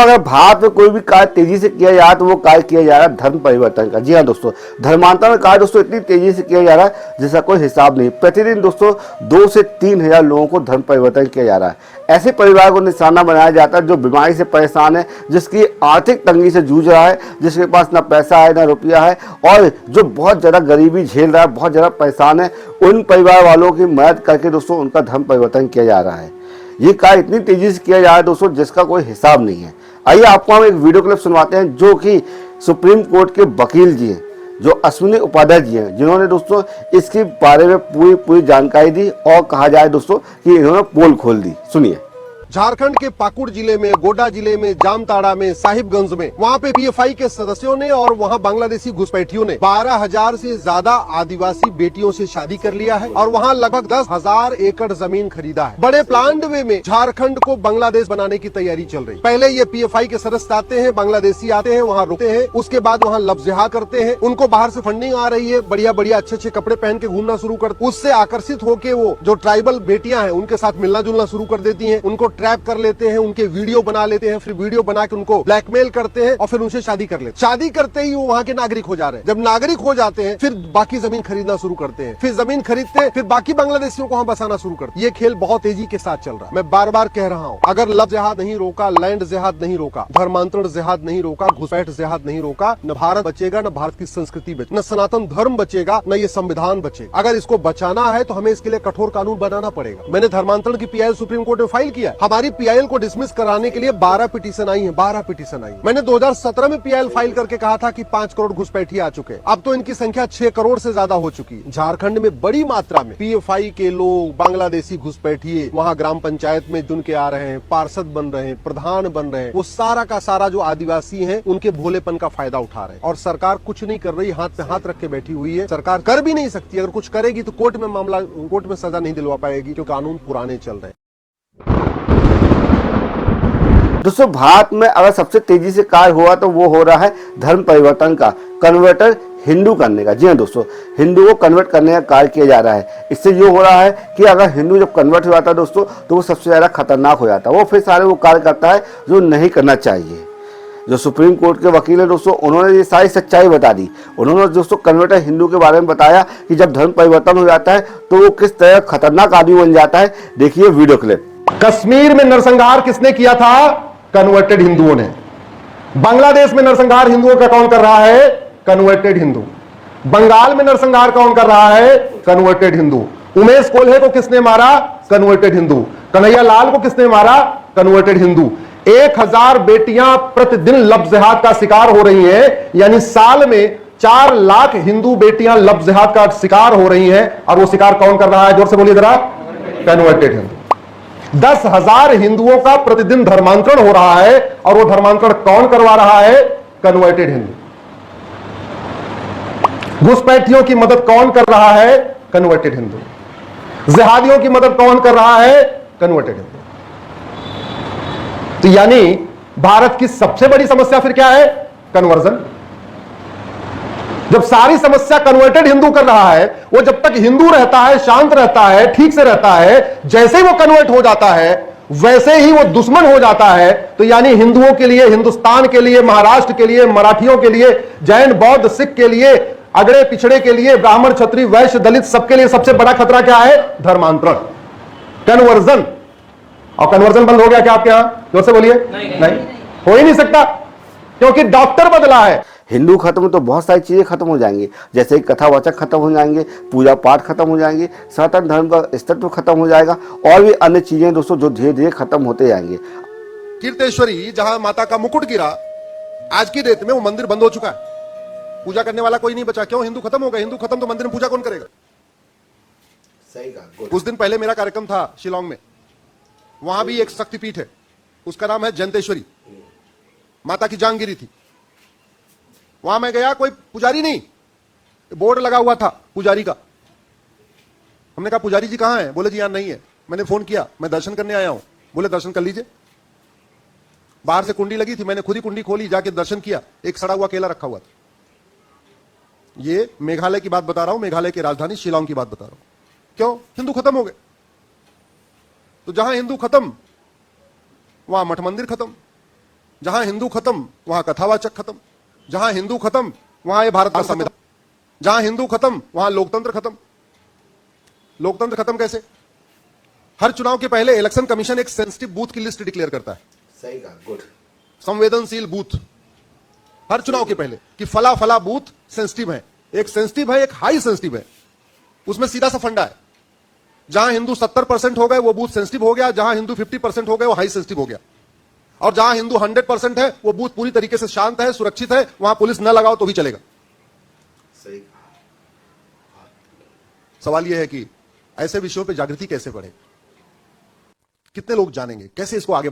अगर भारत में कोई भी कार्य तेजी से किया जाए तो वो कार्य किया जा रहा है धर्म परिवर्तन का। जी हाँ दोस्तों, धर्मांतरण कार्य दोस्तों इतनी तेजी से किया जा रहा है जिसका कोई हिसाब नहीं। प्रतिदिन दोस्तों 2 से 3 हजार लोगों को धर्म परिवर्तन किया जा रहा है। ऐसे परिवार को निशाना बनाया जाता है जो बीमारी से परेशान है, जिसकी आर्थिक तंगी से जूझ रहा है, जिसके पास ना पैसा है ना रुपया है, और जो बहुत ज़्यादा गरीबी झेल रहा है, बहुत ज़्यादा परेशान है। उन परिवार वालों की मदद करके दोस्तों उनका धर्म परिवर्तन किया जा रहा है। ये कार्य इतनी तेजी से किया जा रहा है दोस्तों जिसका कोई हिसाब नहीं है। आइए आपको हम एक वीडियो क्लिप सुनवाते हैं जो कि सुप्रीम कोर्ट के वकील जी हैं, जो अश्विनी उपाध्याय जी हैं, जिन्होंने दोस्तों इसके बारे में पूरी जानकारी दी और कहा जाए दोस्तों कि इन्होंने पोल खोल दी। सुनिए। झारखंड के पाकुड़ जिले में, गोड्डा जिले में, जामताड़ा में, साहिबगंज में, वहाँ पे पीएफआई के सदस्यों ने और वहाँ बांग्लादेशी घुसपैठियों ने 12,000 से ज्यादा आदिवासी बेटियों से शादी कर लिया है और वहाँ लगभग 10,000 एकड़ जमीन खरीदा है। बड़े प्लान वे में झारखंड को बांग्लादेश बनाने की तैयारी चल रही। पहले ये पीएफआई के सदस्य आते हैं, बांग्लादेशी आते हैं, वहाँ रुकते हैं, उसके बाद वहाँ लफ्ज़िहा करते हैं, उनको बाहर से फंडिंग आ रही है, बढ़िया बढ़िया अच्छे कपड़े पहन के घूमना शुरू करते, उससे आकर्षित होकर वो जो ट्राइबल बेटियां हैं उनके साथ मिलना जुलना शुरू कर देती है, उनको ट्रैप कर लेते हैं, उनके वीडियो बना लेते हैं, फिर वीडियो बना के उनको ब्लैकमेल करते हैं और फिर उनसे शादी कर लेते हैं। शादी करते ही वो वहाँ के नागरिक हो जा रहे हैं। जब नागरिक हो जाते हैं फिर बाकी जमीन खरीदना शुरू करते हैं, फिर जमीन खरीदते हैं, फिर बाकी बांग्लादेशियों को वहाँ बसाना शुरू करते हैं। ये खेल बहुत तेजी के साथ चल रहा है। मैं बार बार कह रहा हूँ, अगर लव जिहाद नहीं रोका, लैंड जिहाद नहीं रोका, धर्मांतरण जिहाद नहीं रोका, घुसपैठ जिहाद नहीं रोका, न भारत बचेगा, न भारत की संस्कृति बचेगी, न सनातन धर्म बचेगा, न ये संविधान बचेगा। अगर इसको बचाना है तो हमें इसके लिए कठोर कानून बनाना पड़ेगा। मैंने धर्मांतरण की पीआईएल सुप्रीम कोर्ट में फाइल किया। हमारी पीआईएल को डिसमिस कराने के लिए 12 पिटीशन आई है, 12 पिटीशन आई। मैंने 2017 में पीआईएल फाइल करके कहा था कि 5 करोड़ घुसपैठी आ चुके हैं। अब तो इनकी संख्या 6 करोड़ से ज्यादा हो चुकी है। झारखंड में बड़ी मात्रा में पीएफआई के लोग, बांग्लादेशी घुसपैठिए वहां ग्राम पंचायत में चुन के आ रहे हैं, पार्षद बन रहे हैं, प्रधान बन रहे हैं। वो सारा का सारा जो आदिवासी हैं उनके भोलेपन का फायदा उठा रहे हैं और सरकार कुछ नहीं कर रही, हाथ पे हाथ रख के बैठी हुई है। सरकार कर भी नहीं सकती। अगर कुछ करेगी तो कोर्ट में सजा नहीं दिलवा पाएगी क्योंकि कानून पुराने चल रहे हैं। दोस्तों भारत में अगर सबसे तेजी से कार्य हुआ तो वो हो रहा है धर्म परिवर्तन का, कन्वर्टर हिंदू करने का। जी हाँ दोस्तों, हिंदू को कन्वर्ट करने का कार्य किया जा रहा है। इससे ये हो रहा है कि अगर हिंदू जब कन्वर्ट हो जाता है दोस्तों तो वो सबसे ज़्यादा खतरनाक हो जाता है। वो फिर सारे वो कार्य करता है जो नहीं करना चाहिए। जो सुप्रीम कोर्ट के वकील है दोस्तों, उन्होंने ये सारी सच्चाई बता दी। उन्होंने दोस्तों कन्वर्टर हिंदू के बारे में बताया कि जब धर्म परिवर्तन हो जाता है तो वो किस तरह खतरनाक आदमी बन जाता है। देखिए वीडियो क्लिप। कश्मीर में नरसंहार किसने किया था? कन्वर्टेड हिंदुओं ने। बांग्लादेश में नरसंहार हिंदुओं का कौन कर रहा है? कन्वर्टेड हिंदू। बंगाल में नरसंहार कौन कर रहा है? कन्वर्टेड हिंदू। उमेश कोल्हे को किसने मारा? कन्वर्टेड हिंदू। कन्हैया लाल को किसने मारा? कन्वर्टेड हिंदू। 1000 बेटियां प्रतिदिन लव जिहाद का शिकार हो रही हैं, यानी साल में 4 लाख हिंदू बेटियां लव जिहाद का शिकार हो रही हैं। और वो शिकार कौन कर रहा है? जोर से बोलिए जरा। कन्वर्टेड हिंदू। 10,000 हिंदुओं का प्रतिदिन धर्मांतरण हो रहा है और वो धर्मांतरण कौन करवा रहा है? कन्वर्टेड हिंदू। घुसपैठियों की मदद कौन कर रहा है? कन्वर्टेड हिंदू। जिहादियों की मदद कौन कर रहा है? कन्वर्टेड हिंदू। तो यानी भारत की सबसे बड़ी समस्या फिर क्या है? कन्वर्जन। जब सारी समस्या कन्वर्टेड हिंदू कर रहा है, वो जब तक हिंदू रहता है, शांत रहता है, ठीक से रहता है, जैसे ही वो कन्वर्ट हो जाता है वैसे ही वो दुश्मन हो जाता है। तो यानी हिंदुओं के लिए, हिंदुस्तान के लिए, महाराष्ट्र के लिए, मराठियों के लिए, जैन बौद्ध सिख के लिए, अगड़े पिछड़े के लिए, ब्राह्मण क्षत्रिय वैश्य दलित सबके लिए सबसे बड़ा खतरा क्या है? धर्मांतरण, कन्वर्जन। और कन्वर्जन बंद हो गया क्या आपके यहां? जोर से बोलिए। नहीं, हो ही नहीं सकता क्योंकि डॉक्टर बदला है। हिंदू खत्म तो बहुत सारी चीज़ें खत्म हो जाएंगी, जैसे कथावाचक खत्म हो जाएंगे, पूजा पाठ खत्म हो जाएंगे, सनातन धर्म का अस्तित्व खत्म हो जाएगा और भी अन्य चीज़ें दोस्तों जो धीरे धीरे खत्म होते जाएंगे। कीर्तेश्वरी जहां माता का मुकुट गिरा, आज की डेट में वो मंदिर बंद हो चुका है। पूजा करने वाला कोई नहीं बचा। क्यों? हिंदू खत्म हो गए। हिंदू खत्म तो मंदिर में पूजा कौन करेगा? सही कहा। कुछ दिन पहले मेरा कार्यक्रम था शिलोंग में। वहां भी एक शक्तिपीठ है, उसका नाम है जयंतेश्वरी। माता की जांग गिरी थी। वहां मैं गया, कोई पुजारी नहीं, बोर्ड लगा हुआ था पुजारी का। हमने कहा पुजारी जी कहां है? बोले जी यहां नहीं है। मैंने फोन किया, मैं दर्शन करने आया हूं। बोले दर्शन कर लीजिए। बाहर से कुंडी लगी थी, मैंने खुद ही कुंडी खोली, जाके दर्शन किया। एक सड़ा हुआ केला रखा हुआ था। ये मेघालय की बात बता रहा हूं, मेघालय की राजधानी शिलोंग की बात बता रहा हूं। क्यों? हिंदू खत्म हो गए। तो जहां हिंदू खत्म वहां मठ मंदिर खत्म। जहां हिंदू खत्म वहां कथावाचक खत्म, जहां हिंदू खत्म वहां ये भारत का संविधान, जहां हिंदू खत्म वहां लोकतंत्र खत्म। लोकतंत्र खत्म कैसे? हर चुनाव के पहले इलेक्शन कमीशन एक सेंसिटिव बूथ की लिस्ट डिक्लेयर करता है, सही कहा, गुड। संवेदनशील बूथ, हर चुनाव के पहले कि फला फला बूथ सेंसिटिव है, एक सेंसिटिव है, एक हाई सेंसिटिव है। उसमें सीधा सा फंडा है, जहां हिंदू 70% हो गए वो बूथ सेंसिटिव हो गया, जहां हिंदू 50% हो गए वो हाई सेंसिटिव हो गया, और जहां हिंदू 100% है वो बूथ पूरी तरीके से शांत है, सुरक्षित है, वहां पुलिस न लगाओ तो भी चलेगा। सही। सवाल यह है कि ऐसे विषयों पे जागृति कैसे बढ़े, कितने लोग जानेंगे, कैसे इसको आगे